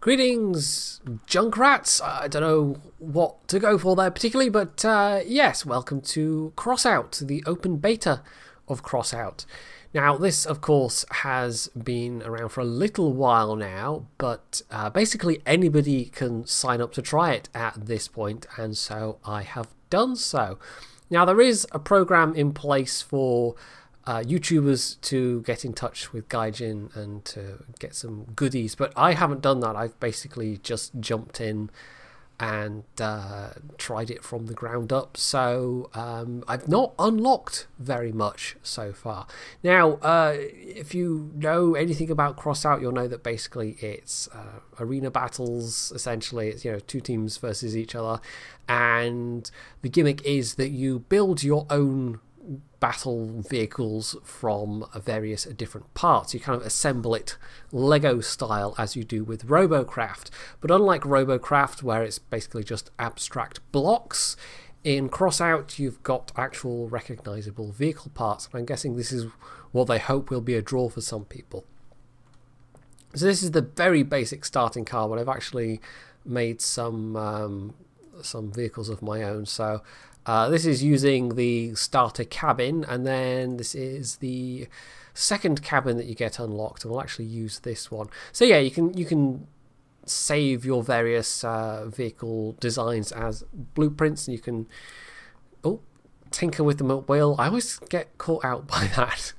Greetings, Junkrats. I don't know what to go for there particularly, but yes, welcome to Crossout, the open beta of Crossout. Now, this, of course, has been around for a little while now, but basically anybody can sign up to try it at this point, and so I have done so. Now, there is a program in place for YouTubers to get in touch with Gaijin and to get some goodies, but I haven't done that. I've basically just jumped in and tried it from the ground up, so I've not unlocked very much so far. Now, if you know anything about Crossout, you'll know that basically it's arena battles. Essentially, it's, you know, two teams versus each other, and the gimmick is that you build your own battle vehicles from various different parts. You kind of assemble it Lego style as you do with Robocraft, but unlike Robocraft, where it's basically just abstract blocks, in Crossout you've got actual recognizable vehicle parts. I'm guessing this is what they hope will be a draw for some people. So this is the very basic starting car, but I've actually made some vehicles of my own. So this is using the starter cabin, and then this is the second cabin that you get unlocked, and we'll actually use this one. So yeah, you can save your various vehicle designs as blueprints, and you can tinker with them at will. I always get caught out by that.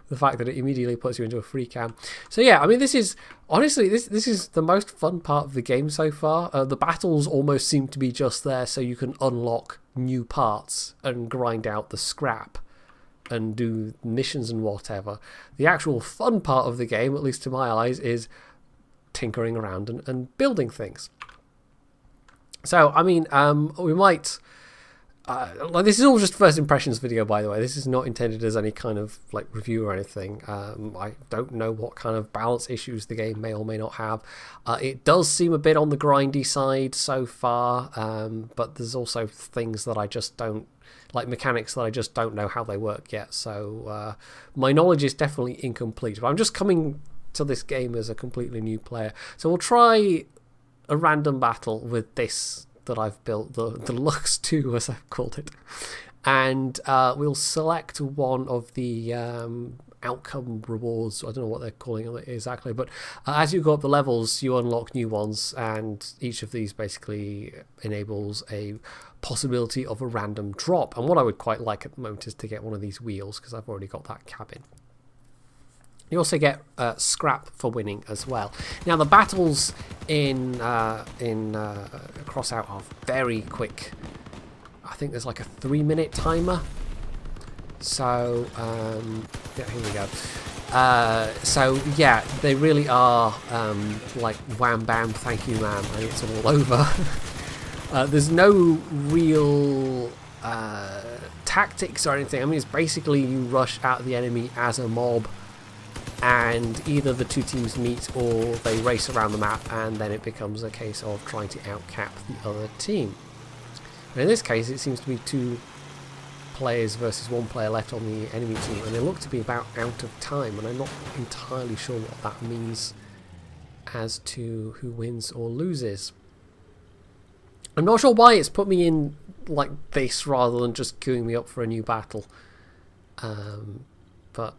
The fact that it immediately puts you into a free cam. So yeah, I mean, this is honestly this is the most fun part of the game so far. The battles almost seem to be just there so you can unlock new parts and grind out the scrap and do missions and whatever. The actual fun part of the game, at least to my eyes, is tinkering around and building things. So I mean, we might. This is all just first impressions video, by the way. This is not intended as any kind of like review or anything. I don't know what kind of balance issues the game may or may not have. It does seem a bit on the grindy side so far, but there's also things that I just don't like, mechanics that I just don't know how they work yet. So my knowledge is definitely incomplete. But I'm just coming to this game as a completely new player. So we'll try a random battle with this that I've built, the Lux 2 as I've called it, and we'll select one of the outcome rewards. I don't know what they're calling it exactly, but as you go up the levels you unlock new ones, and each of these basically enables a possibility of a random drop. And what I would quite like at the moment is to get one of these wheels, because I've already got that cabin. You also get scrap for winning as well. Now the battles in Crossout are very quick. I think there's like a 3-minute timer. So yeah, here we go. So yeah, they really are like wham bam, thank you ma'am, and it's all over. There's no real tactics or anything. I mean, it's basically you rush out the enemy as a mob, and either the two teams meet or they race around the map, and then it becomes a case of trying to outcap the other team. And in this case it seems to be 2 players versus 1 player left on the enemy team, and they look to be about out of time, and I'm not entirely sure what that means as to who wins or loses. I'm not sure why it's put me in like this rather than just queuing me up for a new battle, but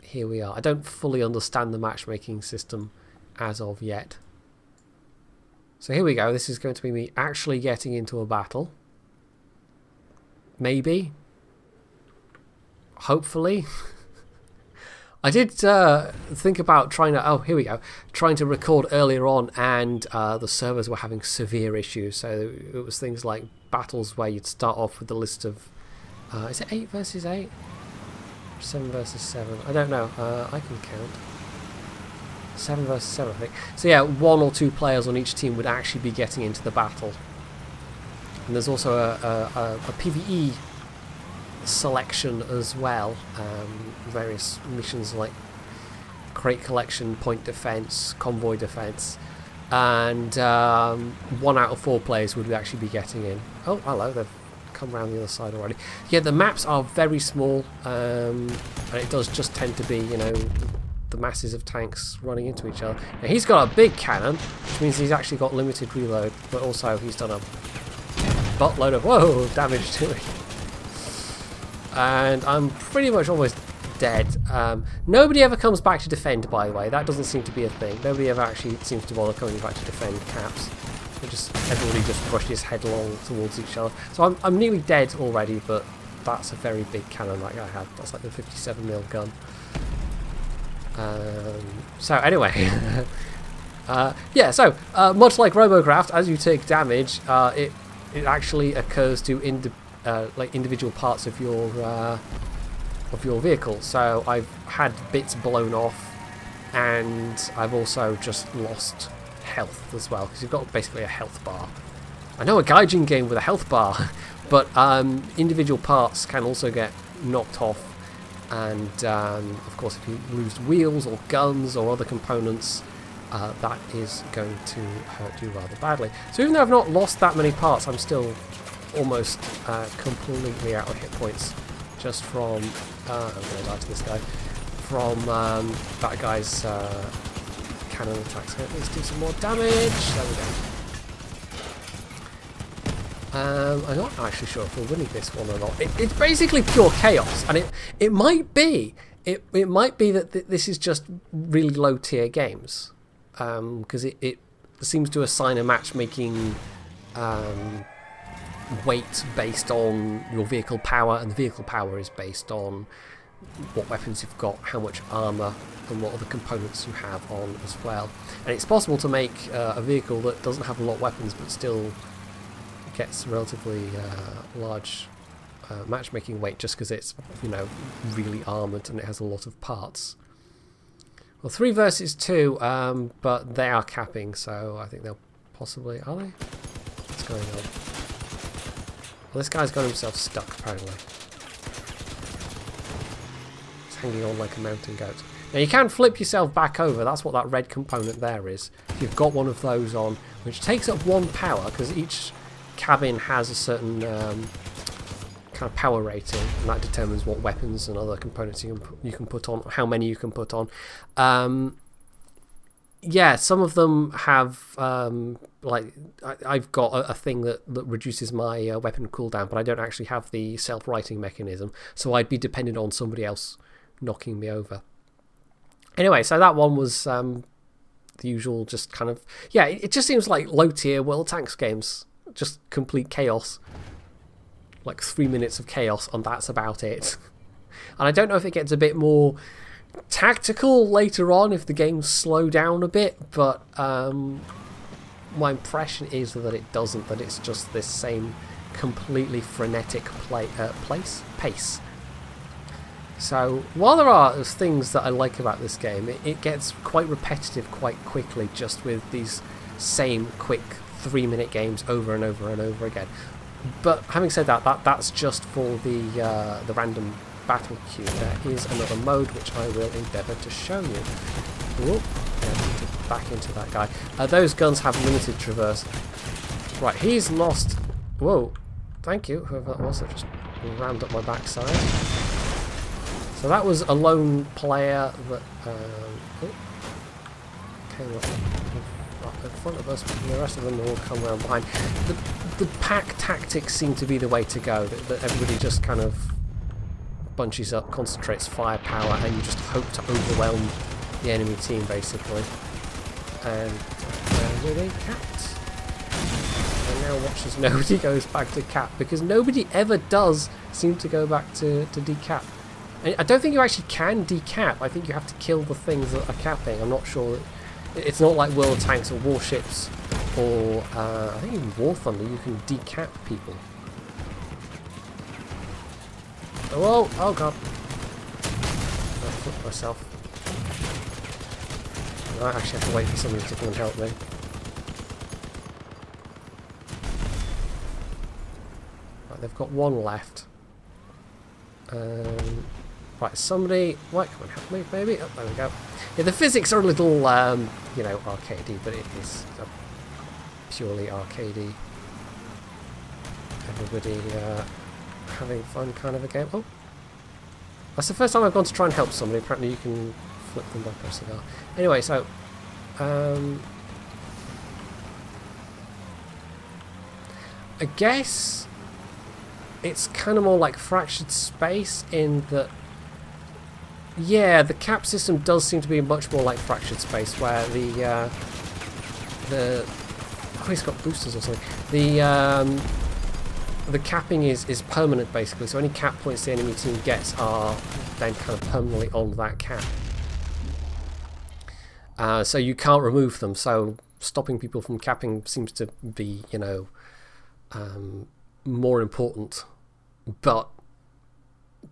here we are. I don't fully understand the matchmaking system as of yet. So here we go. This is going to be me actually getting into a battle. Maybe. Hopefully. I did think about trying to... Oh, here we go. Trying to record earlier on, and the servers were having severe issues. So it was things like battles where you'd start off with a list of... is it 8 versus 8? 7 versus 7. I don't know. I can count. 7 versus 7, I think. So yeah, 1 or 2 players on each team would actually be getting into the battle. And there's also a PvE selection as well. Various missions like crate collection, point defense, convoy defense, and 1 out of 4 players would actually be getting in. Oh, hello. They've come around the other side already. Yeah, the maps are very small, and it does just tend to be, you know, the masses of tanks running into each other. Now, he's got a big cannon, which which means he's actually got limited reload, but also he's done a buttload of whoa damage to me. And I'm pretty much almost dead. Nobody ever comes back to defend, by the way. That doesn't seem to be a thing. Nobody ever actually seems to bother coming back to defend caps. Everybody just rushes headlong towards each other. So I'm nearly dead already, but that's a very big cannon that guy had. That's like the 57mm gun. So anyway, yeah. So much like Robocraft, as you take damage, it actually occurs to like individual parts of your vehicle. So I've had bits blown off, and I've also just lost health as well, because you've got basically a health bar. I know a Gaijin game with a health bar, but individual parts can also get knocked off, and of course if you lose wheels or guns or other components, that is going to hurt you rather badly. So even though I've not lost that many parts, I'm still almost completely out of hit points just from I'm going to die to this guy, from that guy's cannon attacks. Let's do some more damage. There we go. I'm not actually sure if we're winning this one or not. It's basically pure chaos, and it might be that this is just really low tier games, because it seems to assign a matchmaking weight based on your vehicle power, and the vehicle power is based on what weapons you've got, how much armour, and what other components you have on as well. And it's possible to make a vehicle that doesn't have a lot of weapons but still gets relatively large matchmaking weight just because it's, you know, really armoured and it has a lot of parts. Well, 3 versus 2, but they are capping, so I think they'll possibly... Are they? What's going on? Well, this guy's got himself stuck, apparently. He's hanging on like a mountain goat. Now, you can flip yourself back over. That's what that red component there is. If you've got one of those on, which takes up 1 power, because each cabin has a certain kind of power rating, and that determines what weapons and other components you can put on, how many you can put on. Yeah, some of them have like I've got a thing that reduces my weapon cooldown, but I don't actually have the self-righting mechanism, so I'd be dependent on somebody else knocking me over. Anyway, so that one was the usual, just kind of, yeah, it just seems like low tier World Tanks games, just complete chaos, like 3 minutes of chaos, and that's about it. And I don't know if it gets a bit more tactical later on if the games slow down a bit, but my impression is that it doesn't, that it's just this same completely frenetic pace. So while there are things that I like about this game, it gets quite repetitive quite quickly, just with these same quick 3-minute games over and over and over again. But having said that, that's just for the random battle queue. There is another mode which I will endeavour to show you. Whoop, yeah, back into that guy. Those guns have limited traverse. Right, he's lost. Whoa, thank you, whoever that was that just rammed up my backside. So that was a lone player that came up in front of us, and the rest of them will come around behind. The pack tactics seem to be the way to go, that everybody just kind of bunches up, concentrates firepower, and you just hope to overwhelm the enemy team, basically. And they capped. And now watch as nobody goes back to cap, because nobody ever does seem to go back to decap. I don't think you actually can decap. I think you have to kill the things that are capping. I'm not sure. It's not like World Tanks or Warships, or I think even War Thunder, you can decap people. Oh, oh god. I flipped myself. I actually have to wait for somebody to come and help me. Right, they've got 1 left. Right, somebody... Right, come and help me, maybe? Oh, there we go. Yeah, the physics are a little, you know, arcadey, but it is purely arcadey. Everybody having fun kind of a game. Oh! That's the first time I've gone to try and help somebody. Apparently you can flip them by pressing R. Anyway, so... I guess it's kind of more like Fractured Space in that, yeah, the cap system does seem to be much more like Fractured Space, where the oh, he's got boosters or something. The capping is permanent basically, so any cap points the enemy team gets are then kind of permanently on that cap. So you can't remove them, so stopping people from capping seems to be, you know, more important. But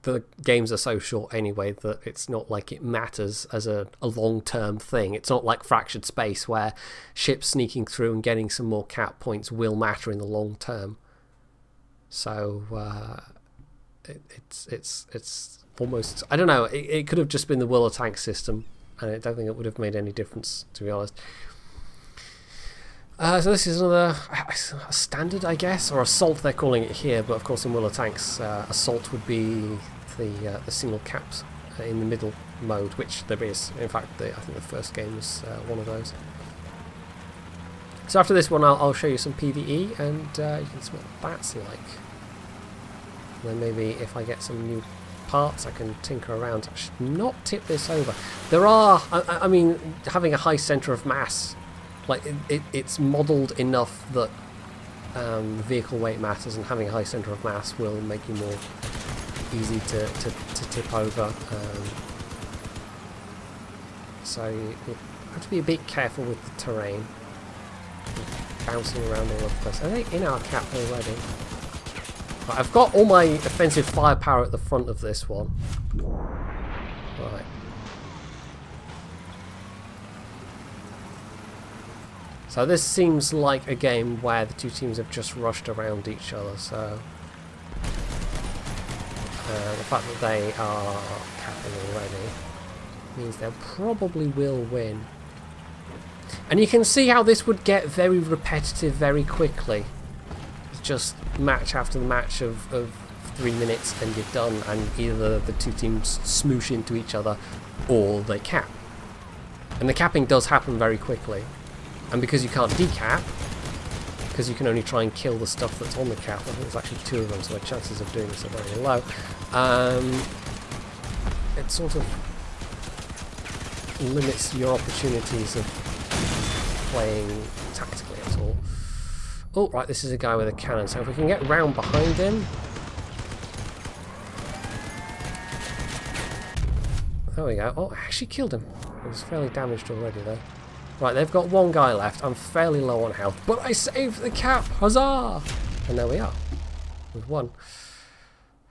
the games are so short anyway that it's not like it matters as a long-term thing. It's not like Fractured Space where ships sneaking through and getting some more cap points will matter in the long term. So it's almost, I don't know, it could have just been the Will of Tanks system, and I don't think it would have made any difference, to be honest. So this is another a standard, I guess, or assault they're calling it here, but of course in Will of Tanks, assault would be the single caps in the middle mode, which there is. In fact, I think the first game was one of those. So after this one, I'll show you some PvE, and you can see what that's like. And then maybe if I get some new parts, I can tinker around. I should not tip this over. There are, I mean, having a high centre of mass, like it's modelled enough that vehicle weight matters, and having a high centre of mass will make you more easy to tip over. So you have to be a bit careful with the terrain. Bouncing around all over the place. Are they in our cap already? Right, I've got all my offensive firepower at the front of this one. Right. So this seems like a game where the two teams have just rushed around each other, so the fact that they are capping already means they probably will win. And you can see how this would get very repetitive very quickly. It's just match after match of 3 minutes and you're done, and either the two teams smoosh into each other or they cap. And the capping does happen very quickly. And because you can't decap, because you can only try and kill the stuff that's on the cap, I think there's actually 2 of them, so the chances of doing this are very low. It sort of limits your opportunities of playing tactically at all. Oh, right, this is a guy with a cannon, so if we can get round behind him. There we go. Oh, I actually killed him. He was fairly damaged already, though. Right, they've got 1 guy left. I'm fairly low on health, but I saved the cap! Huzzah! And there we are. We've won.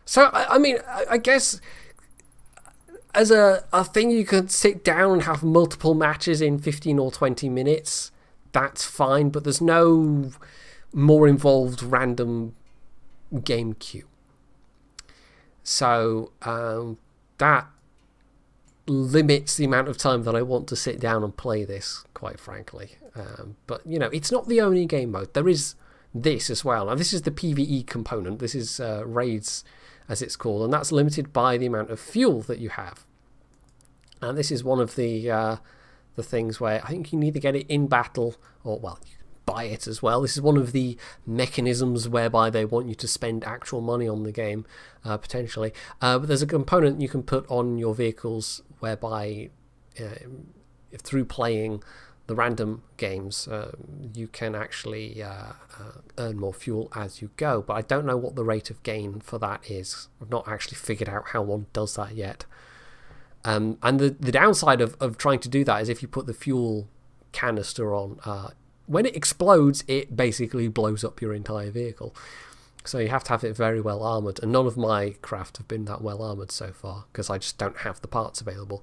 So, I mean, I guess as a thing you could sit down and have multiple matches in 15 or 20 minutes, that's fine, but there's no more involved random game queue. So that limits the amount of time that I want to sit down and play this, quite frankly. But, you know, it's not the only game mode. There is this as well. Now, this is the PvE component. This is raids, as it's called, and that's limited by the amount of fuel that you have. And this is one of the things where I think you can either get it in battle or, well, you can buy it as well. This is one of the mechanisms whereby they want you to spend actual money on the game, potentially. But there's a component you can put on your vehicles whereby, through playing the random games, you can actually earn more fuel as you go. But I don't know what the rate of gain for that is. I've not actually figured out how one does that yet. And the downside of trying to do that is if you put the fuel canister on, when it explodes, it basically blows up your entire vehicle. So you have to have it very well armoured, and none of my craft have been that well armoured so far, because I just don't have the parts available.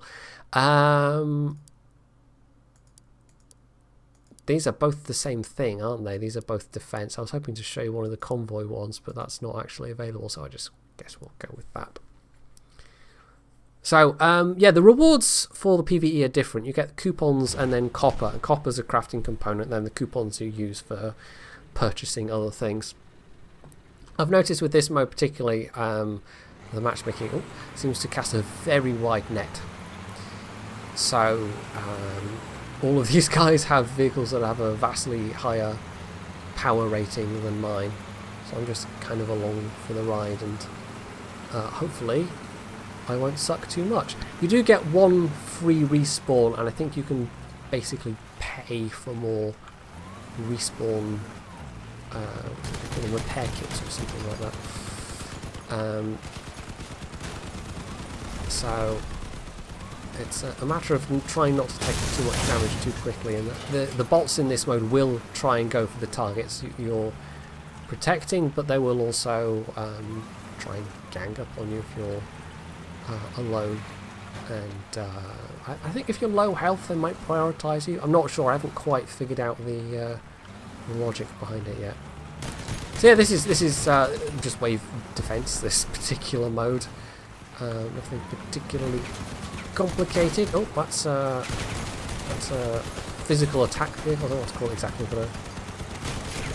These are both the same thing, aren't they? These are both defence. I was hoping to show you one of the convoy ones, but that's not actually available, so I just guess we'll go with that. So, yeah, the rewards for the PvE are different. You get coupons and then copper. And copper's a crafting component, then the coupons you use for purchasing other things. I've noticed with this mode particularly, the matchmaking seems to cast a very wide net. So, all of these guys have vehicles that have a vastly higher power rating than mine. So I'm just kind of along for the ride, and hopefully I won't suck too much. You do get one free respawn, and I think you can basically pay for more respawn repair kits or something like that. So it's a matter of trying not to take too much damage too quickly, and the bots in this mode will try and go for the targets you're protecting, but they will also try and gang up on you if you're alone. And I think if you're low health they might prioritise you. I'm not sure, I haven't quite figured out the logic behind it yet. So yeah, this is just wave defense, this particular mode. Nothing particularly complicated. Oh, that's a physical attack vehicle. I don't know what to call it exactly, but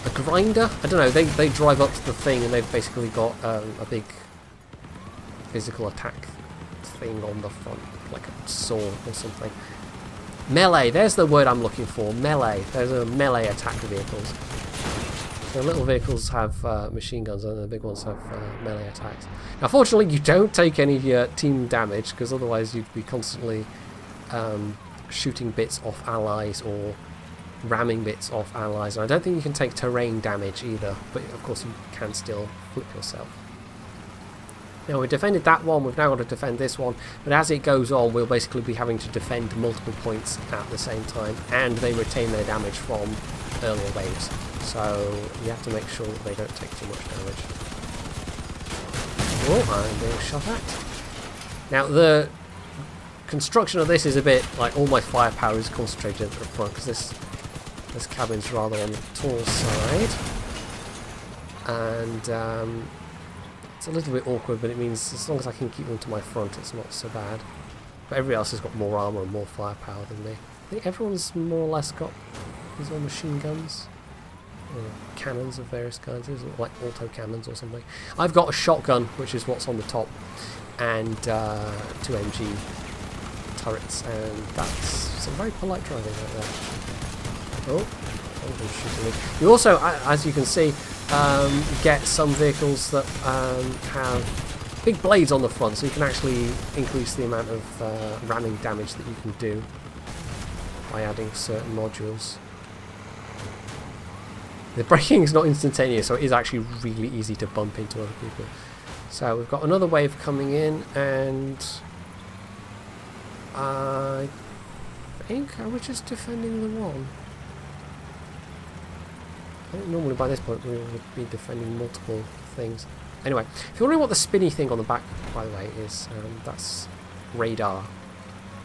a grinder. I don't know. They drive up to the thing and they've basically got a big physical attack thing on the front, like a sword or something. Melee. There's the word I'm looking for. Melee. There's a melee attack vehicles. The little vehicles have machine guns, and the big ones have melee attacks. Now, fortunately, you don't take any team damage, because otherwise you'd be constantly shooting bits off allies or ramming bits off allies. And I don't think you can take terrain damage either, but of course you can still flip yourself. Now, we defended that one, we've now got to defend this one, but as it goes on, we'll basically be having to defend multiple points at the same time, and they retain their damage from earlier waves. So you have to make sure that they don't take too much damage. Oh, I'm being shot at. Now the construction of this is a bit like all my firepower is concentrated at the front, because this cabin's rather on the tall side, and it's a little bit awkward, but it means as long as I can keep them to my front, it's not so bad. But everybody else has got more armour and more firepower than me. I think everyone's more or less got these all machine guns. Cannons of various kinds, like auto cannons or something. I've got a shotgun, which is what's on the top, and 2 MG turrets, and that's some very polite driving right there. Oh, someone's shooting me. You also, as you can see, get some vehicles that have big blades on the front, so you can actually increase the amount of ramming damage that you can do by adding certain modules. The braking is not instantaneous, so it is actually really easy to bump into other people. So we've got another wave coming in, and I think I was just defending the one. I think normally by this point we would be defending multiple things. Anyway, if you're wondering what the spinny thing on the back, by the way, is, that's radar,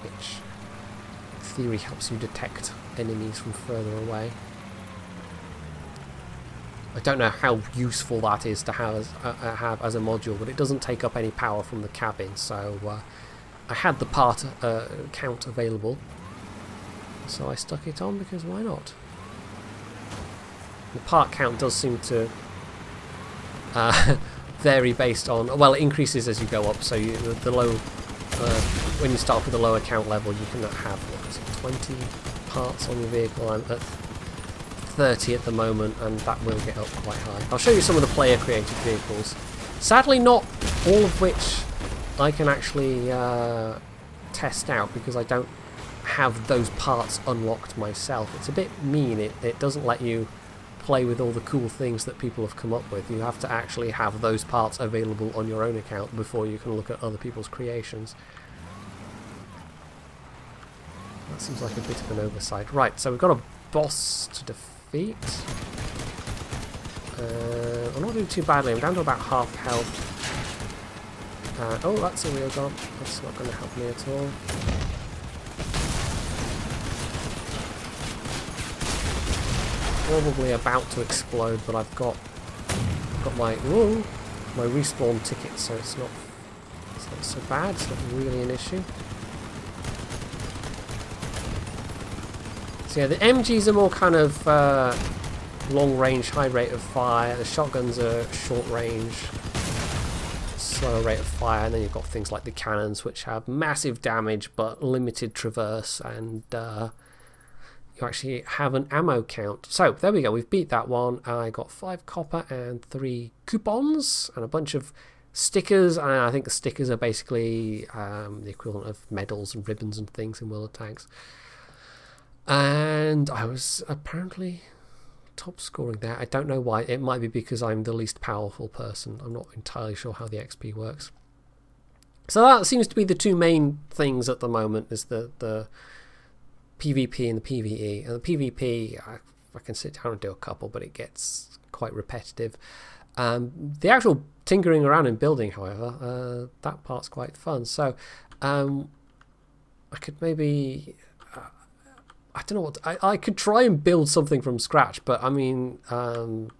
which in theory helps you detect enemies from further away. I don't know how useful that is to have as a module, but it doesn't take up any power from the cabin, so I had the part count available, so I stuck it on because why not? The part count does seem to vary based on, well, it increases as you go up, so the low, when you start with the lower count level, you can have, what is it, 20 parts on your vehicle. I'm at 30 at the moment, and that will get up quite high. I'll show you some of the player created vehicles. Sadly not all of which I can actually test out, because I don't have those parts unlocked myself. It's a bit mean, it doesn't let you play with all the cool things that people have come up with. You have to actually have those parts available on your own account before you can look at other people's creations. That seems like a bit of an oversight. Right, so we've got a boss to defeat. I'm not doing too badly, I'm down to about half health. Oh, that's a real gun. That's not going to help me at all. Probably about to explode, but I've got my respawn ticket, so it's not so bad. It's not really an issue. So yeah, the MGs are more kind of long range, high rate of fire. The shotguns are short range, slower rate of fire, and then you've got things like the cannons, which have massive damage but limited traverse, and you actually have an ammo count. So there we go, we've beat that one. I got 5 copper and 3 coupons and a bunch of stickers. And I think the stickers are basically the equivalent of medals and ribbons and things in World of Tanks. And I was apparently top scoring there. I don't know why. It might be because I'm the least powerful person. I'm not entirely sure how the XP works. So that seems to be the two main things at the moment, is the PvP and the PvE. And the PvP, I can sit down and do a couple, but it gets quite repetitive. The actual tinkering around and building, however, that part's quite fun. So I could maybe... I don't know what... I could try and build something from scratch, but I mean,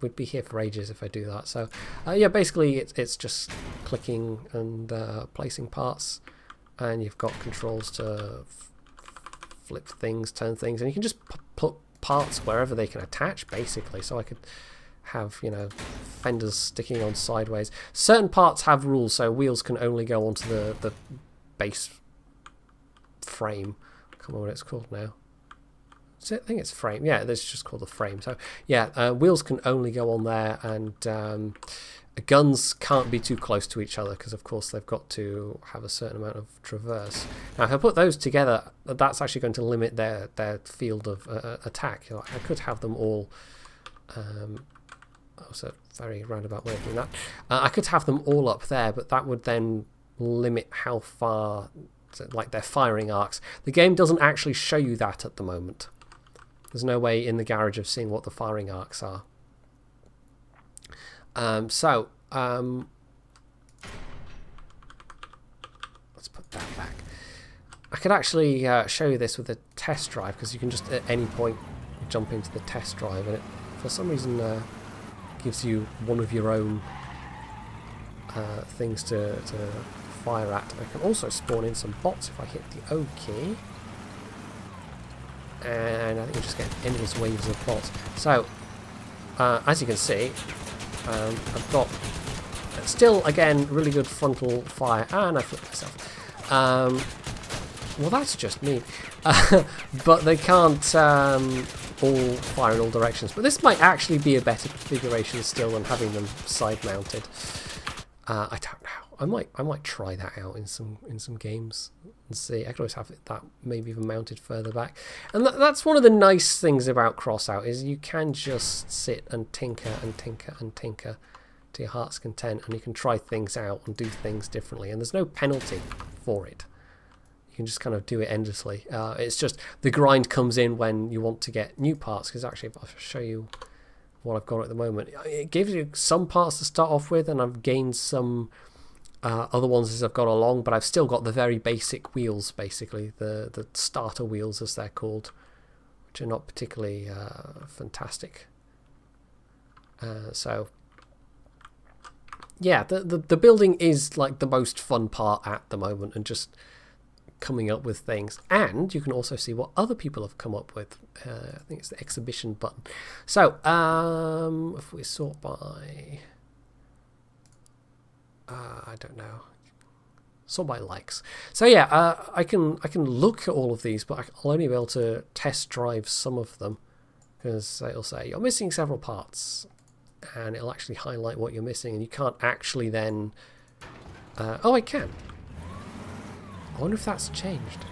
we'd be here for ages if I do that. So yeah, basically it's just clicking and placing parts, and you've got controls to flip things, turn things, and you can just put parts wherever they can attach, basically. So I could have, you know, fenders sticking on sideways. Certain parts have rules, so wheels can only go onto the base frame. I can't remember what it's called now. I think it's frame. Yeah, this is just called the frame. So yeah, wheels can only go on there, and guns can't be too close to each other because, of course, they've got to have a certain amount of traverse. Now, if I put those together, that's actually going to limit their field of attack. You know, I could have them all. That was a very roundabout way of doing that. I could have them all up there, but that would then limit how far, like, their firing arcs. The game doesn't actually show you that at the moment. There's no way in the garage of seeing what the firing arcs are. Let's put that back. I could actually show you this with a test drive, because you can just at any point jump into the test drive, and it for some reason gives you one of your own things to fire at. I can also spawn in some bots if I hit the O key. And I think you just get endless waves of bots. So, as you can see, I've got still, again, really good frontal fire. And I flipped myself. Well, that's just me. But they can't all fire in all directions. But this might actually be a better configuration still than having them side-mounted. I don't know. I might try that out in some games and see. I could always have that maybe even mounted further back. And that's one of the nice things about Crossout, is you can just sit and tinker and tinker and tinker to your heart's content, and you can try things out and do things differently, and there's no penalty for it. You can just kind of do it endlessly. It's just the grind comes in when you want to get new parts, because actually if I'll show you what I've got at the moment, it gives you some parts to start off with, and I've gained some other ones as I've gone along, but I've still got the very basic wheels, basically the starter wheels as they're called, which are not particularly fantastic. So yeah, the building is like the most fun part at the moment, and just coming up with things. And you can also see what other people have come up with. I think it's the exhibition button. So if we sort by I don't know, sort by likes. So yeah, I can look at all of these, but I'll only be able to test drive some of them, because it'll say you're missing several parts, and it'll actually highlight what you're missing, and you can't actually then oh, I can. I wonder if that's changed.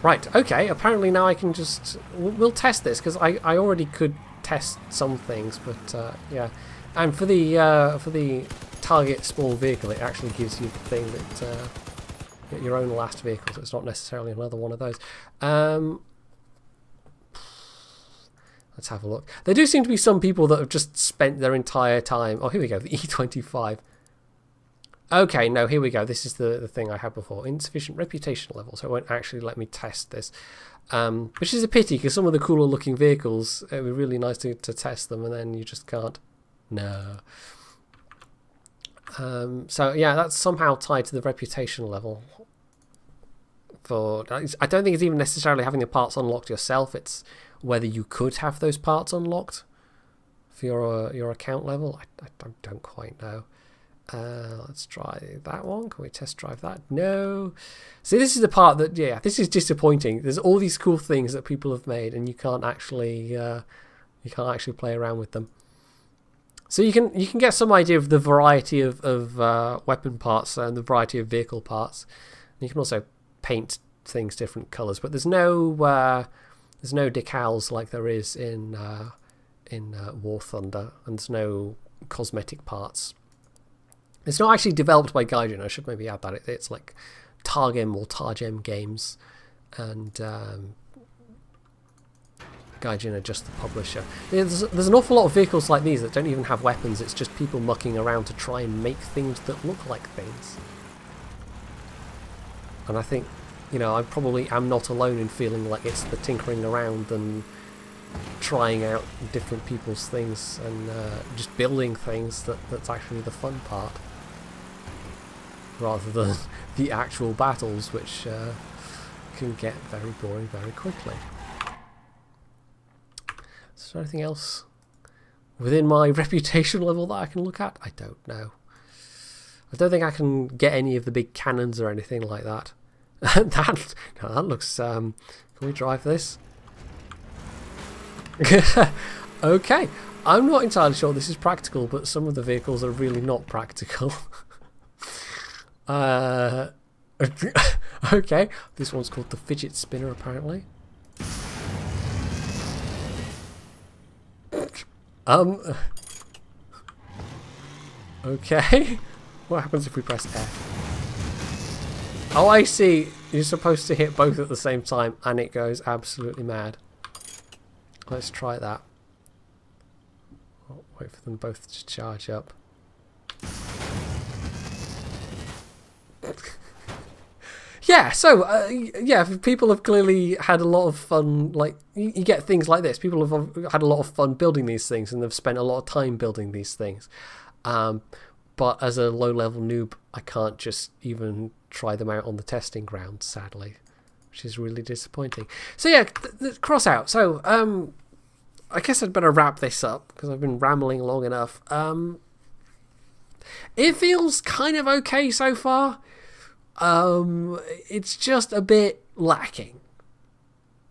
Right, okay, apparently now I can just... We'll test this, because I already could test some things, but yeah. And for the target small vehicle, it actually gives you the thing that your own last vehicle, so it's not necessarily another one of those. Let's have a look. There do seem to be some people that have just spent their entire time... Oh, here we go, the E25. Okay, no, here we go. This is the thing I had before. Insufficient reputation level, so it won't actually let me test this. Which is a pity, because some of the cooler looking vehicles, it would be really nice to test them, and then you just can't. No. So yeah, that's somehow tied to the reputation level. I don't think it's even necessarily having the parts unlocked yourself. It's whether you could have those parts unlocked for your account level. I don't quite know. Let's try that one. Can we test drive that? No. See, this is the part that, yeah, this is disappointing. There's all these cool things that people have made, and you can't actually play around with them. So you can get some idea of the variety of weapon parts and the variety of vehicle parts. And you can also paint things different colours, but there's no decals like there is in War Thunder, and there's no cosmetic parts. It's not actually developed by Gaijin. I should maybe add that. It's like Targem or Targem Games, and Gaijin are just the publisher. There's an awful lot of vehicles like these that don't even have weapons. It's just people mucking around to try and make things that look like things. And I think, you know, I probably am not alone in feeling like it's the tinkering around and trying out different people's things and just building things that's actually the fun part, rather than the actual battles, which can get very boring very quickly. Is there anything else within my reputation level that I can look at? I don't know. I don't think I can get any of the big cannons or anything like that. that looks... can we drive this? Okay. I'm not entirely sure this is practical, but some of the vehicles are really not practical. Okay. This one's called the fidget spinner, apparently. Okay. What happens if we press F? Oh, I see. You're supposed to hit both at the same time, and it goes absolutely mad. Let's try that. Oh, wait for them both to charge up. Yeah, so, yeah, people have clearly had a lot of fun. Like, you get things like this. People have had a lot of fun building these things, and they've spent a lot of time building these things. But as a low-level noob, I can't just even try them out on the testing ground, sadly, which is really disappointing. So yeah, Crossout. So I guess I'd better wrap this up because I've been rambling long enough. It feels kind of okay so far. It's just a bit lacking.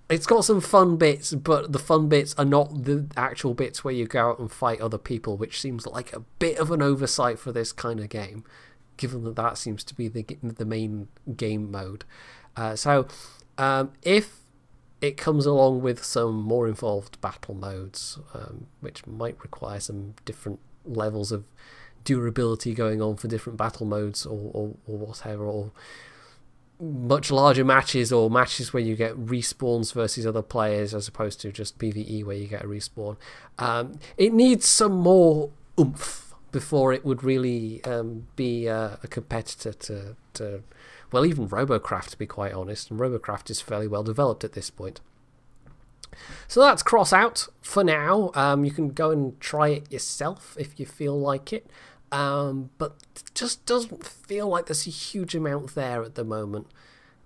It's got some fun bits, but the fun bits are not the actual bits where you go out and fight other people, which seems like a bit of an oversight for this kind of game, given that that seems to be the main game mode. So if it comes along with some more involved battle modes, which might require some different levels of durability going on for different battle modes or whatever, or much larger matches, or matches where you get respawns versus other players as opposed to just PvE where you get a respawn. It needs some more oomph before it would really be a competitor to, well, even Robocraft, to be quite honest, and Robocraft is fairly well developed at this point. So that's Crossout for now. You can go and try it yourself if you feel like it. But it just doesn't feel like there's a huge amount there at the moment.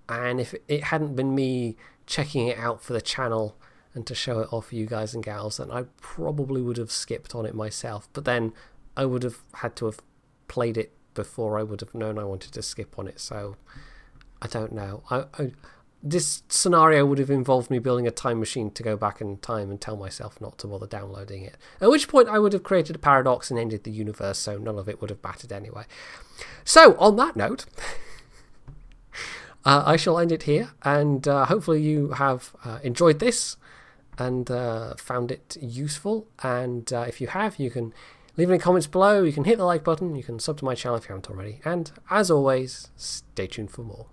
And if it hadn't been me checking it out for the channel and to show it off for you guys and gals, then I probably would have skipped on it myself. But then I would have had to have played it before I would have known I wanted to skip on it. So I don't know. This scenario would have involved me building a time machine to go back in time and tell myself not to bother downloading it. At which point I would have created a paradox and ended the universe, so none of it would have mattered anyway. So, on that note, I shall end it here, and hopefully you have enjoyed this and found it useful. And if you have, you can leave any comments below, you can hit the like button, you can sub to my channel if you haven't already, and as always, stay tuned for more.